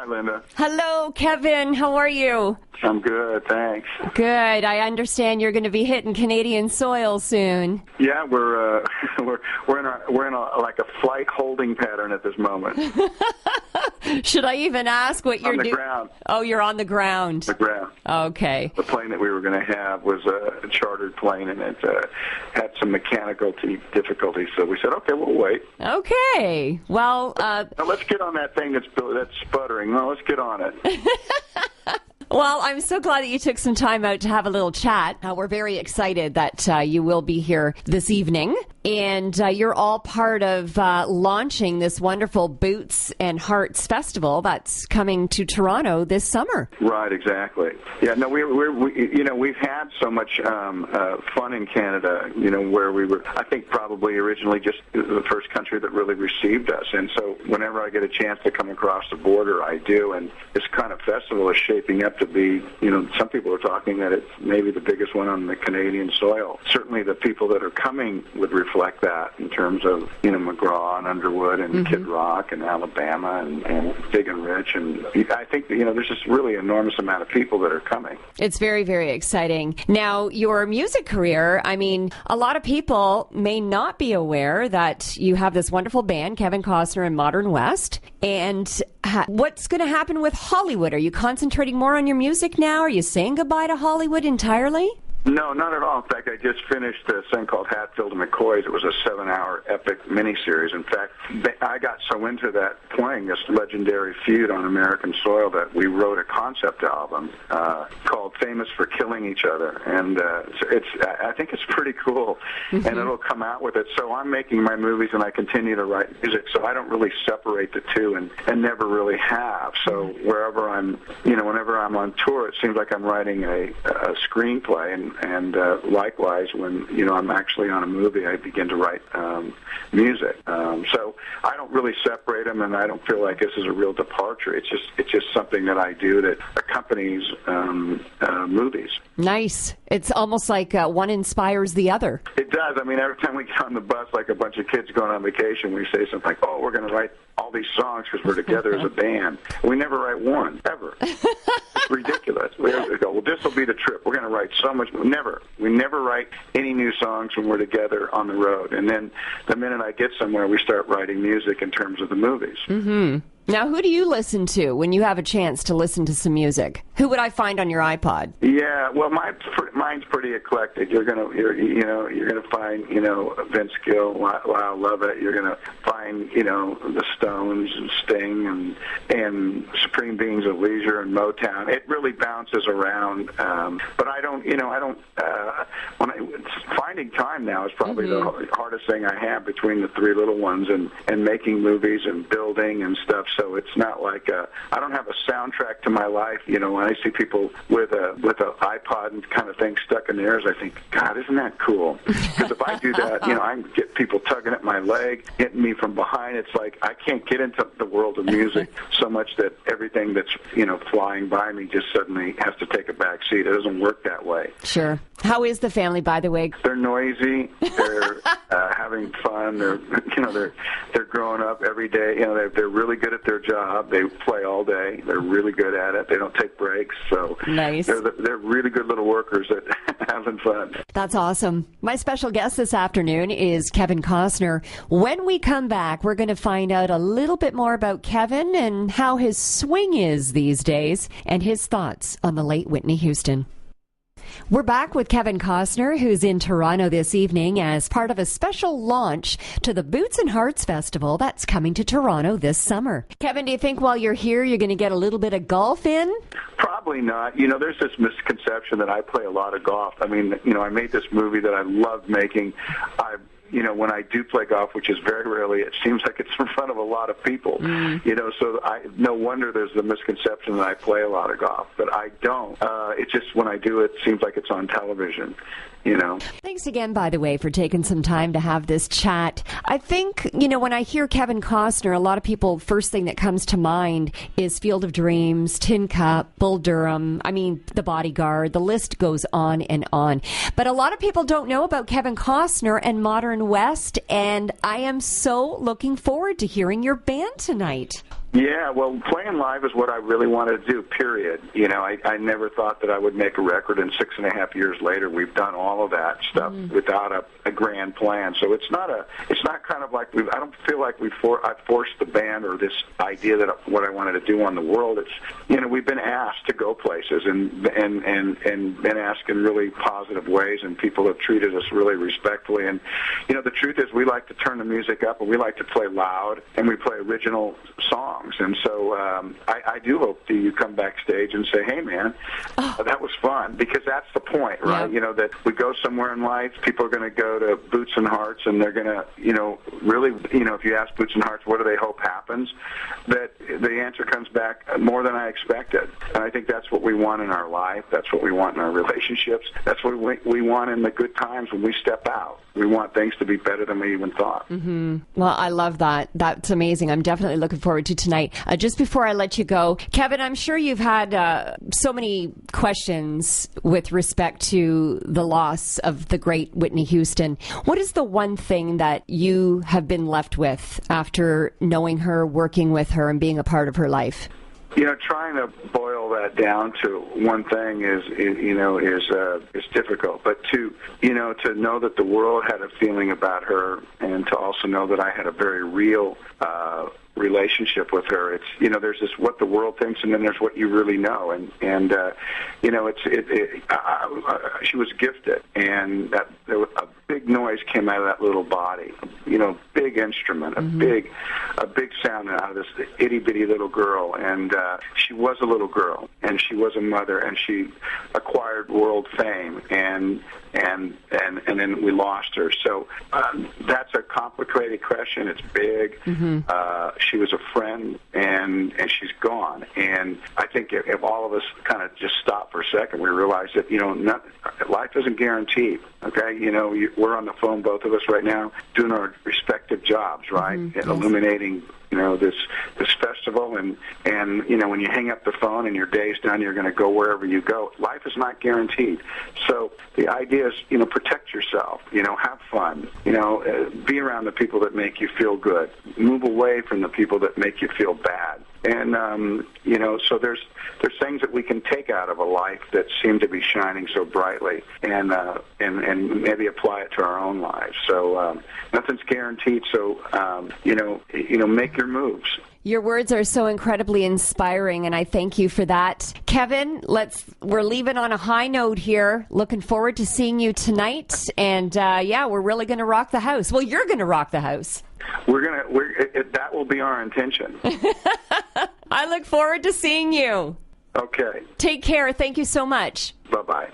Hi, Linda. Hello, Kevin. How are you? I'm good, thanks. Good. I understand you're going to be hitting Canadian soil soon. Yeah, we're in a flight holding pattern at this moment. Should I even ask what you're doing? On the ground. Oh, you're on the ground. The ground. Okay. The plane that we were going to have was a chartered plane, and it had some mechanical difficulties. So we said, okay, we'll wait. Okay. Well, now let's get on that thing that's sputtering. No, let's get on it. Well, I'm so glad that you took some time out to have a little chat. We're very excited that you will be here this evening. And you're all part of launching this wonderful Boots and Hearts Festival that's coming to Toronto this summer. Right, exactly. Yeah, no, we've had so much fun in Canada, where we were, I think, probably originally just the first country that really received us. And so whenever I get a chance to come across the border, I do. And this kind of festival is shaping up to be, some people are talking that it's maybe the biggest one on the Canadian soil. Certainly the people that are coming would reflect that in terms of, McGraw and Underwood and Kid Rock and Alabama and Big and Rich. And I think, there's just really an enormous amount of people that are coming. It's very, very exciting. Now, your music career, a lot of people may not be aware that you have this wonderful band, Kevin Costner and Modern West. And what's going to happen with Hollywood? Are you concentrating more on your music now? Are you saying goodbye to Hollywood entirely? No, not at all. In fact, I just finished a thing called Hatfield and McCoy's. It was a 7-hour epic miniseries. In fact, I got so into that, playing this legendary feud on American soil, that we wrote a concept album called Famous for Killing Each Other. And I think it's pretty cool, and it'll come out with it. So I'm making my movies, and I continue to write music, so I don't really separate the two and never really have. So wherever whenever I'm on tour, it seems like I'm writing a screenplay, and likewise, when I'm actually on a movie, I begin to write music. So I don't really separate them, and I don't feel like this is a real departure. It's just something that I do that accompanies movies. Nice. It's almost like one inspires the other. It does. Every time we get on the bus, like a bunch of kids going on vacation, we say something like, "Oh, we're going to write all these songs because we're together as a band." We never write one, ever. It's ridiculous. We go, well, this will be the trip. We're going to write so much. We never write any new songs when we're together on the road. And then the minute I get somewhere, we start writing music in terms of the movies. Mm-hmm. Now, who do you listen to when you have a chance to listen to some music? Who would I find on your iPod? Yeah, well, mine's pretty eclectic. You're gonna find Vince Gill, Lyle Lovett. You're gonna find the Stones and Sting and Supreme Beings of Leisure and Motown. It really bounces around, but I don't. Finding time now is probably the hardest thing I have between the three little ones and making movies and building and stuff. So it's not like I don't have a soundtrack to my life. When I see people with a iPod and kind of thing stuck in theirs, I think, God, isn't that cool? Because if I do that, I can get people tugging at my leg, hitting me from behind. It's like I can't get into the world of music so much that everything that's flying by me just suddenly has to take a back seat. It doesn't work that way. Sure. How is the family, by the way? They're noisy. They're having fun. They're growing up every day. They're really good at their job. They play all day. They're really good at it. They don't take breaks. So nice. They're really good little workers that having fun. That's awesome. My special guest this afternoon is Kevin Costner. When we come back, we're going to find out a little bit more about Kevin and how his swing is these days and his thoughts on the late Whitney Houston. We're back with Kevin Costner, who's in Toronto this evening as part of a special launch to the Boots and Hearts Festival that's coming to Toronto this summer. Kevin, do you think while you're here you're going to get a little bit of golf in? Probably not. There's this misconception that I play a lot of golf. I made this movie that I loved making. When I do play golf, which is very rarely, it seems like it's in front of a lot of people. So no wonder there's the misconception that I play a lot of golf, but I don't. It's just when I do it seems like it's on television. Thanks again, by the way, for taking some time to have this chat. I think, when I hear Kevin Costner, a lot of people, first thing that comes to mind is Field of Dreams, Tin Cup, Bull Durham, The Bodyguard, the list goes on and on. But a lot of people don't know about Kevin Costner and Modern West, and I am so looking forward to hearing your band tonight. Yeah, well, playing live is what I really wanted to do, period. You know, I never thought that I would make a record, and 6.5 years later, we've done all of that stuff without a grand plan. So it's not kind of like I don't feel like I forced the band or this idea that what I wanted to do on the world. It's, you know, we've been asked to go places and been asked in really positive ways, and people have treated us really respectfully. And, you know, the truth is we like to turn the music up, and we like to play loud, and we play original songs. And so I do hope that you come backstage and say, hey, man, that was fun, because that's the point, right? Yeah. You know, that we go somewhere in life, people are going to go to Boots and Hearts, and they're going to, you know, really, you know, if you ask Boots and Hearts, what do they hope happens, that the answer comes back more than I expected. And I think that's what we want in our life. That's what we want in our relationships. That's what we want in the good times when we step out. We want things to be better than we even thought. Mm-hmm. Well, I love that. That's amazing. I'm definitely looking forward to tonight. Just before I let you go, Kevin, I'm sure you've had so many questions with respect to the loss of the great Whitney Houston. What is the one thing that you have been left with after knowing her, working with her, and being a part of her life? You know, trying to boil that down to one thing is difficult. But to know that the world had a feeling about her, and to also know that I had a very real relationship with her. It's, you know, there's this what the world thinks, and then there's what you really know. And you know, she was gifted, and that there was a big noise came out of that little body. You know, big instrument, a big sound out of this itty bitty little girl. And she was a little girl, and she was a mother, and she acquired world fame, and then we lost her. So that's a complicated question. It's big. She was a friend, and she's gone. And I think if all of us kind of just stop for a second, we realize that, you know, life isn't guaranteed. Okay, you know, we're on the phone, both of us right now, doing our respective jobs, right, and illuminating, you know, this festival, and you know, when you hang up the phone and your day's done, you're going to go wherever you go. Life is not guaranteed. So the idea is, you know, protect yourself, you know, have fun, you know, be around the people that make you feel good, move away from the people that make you feel bad. And you know, so there's things that we can take out of a life that seem to be shining so brightly, and maybe apply it to our own lives. So nothing's guaranteed. So you know, make your moves. Your words are so incredibly inspiring, and I thank you for that. Kevin, we're leaving on a high note here. Looking forward to seeing you tonight, and we're really going to rock the house. Well, you're going to rock the house. That will be our intention. I look forward to seeing you. Okay. Take care. Thank you so much. Bye-bye.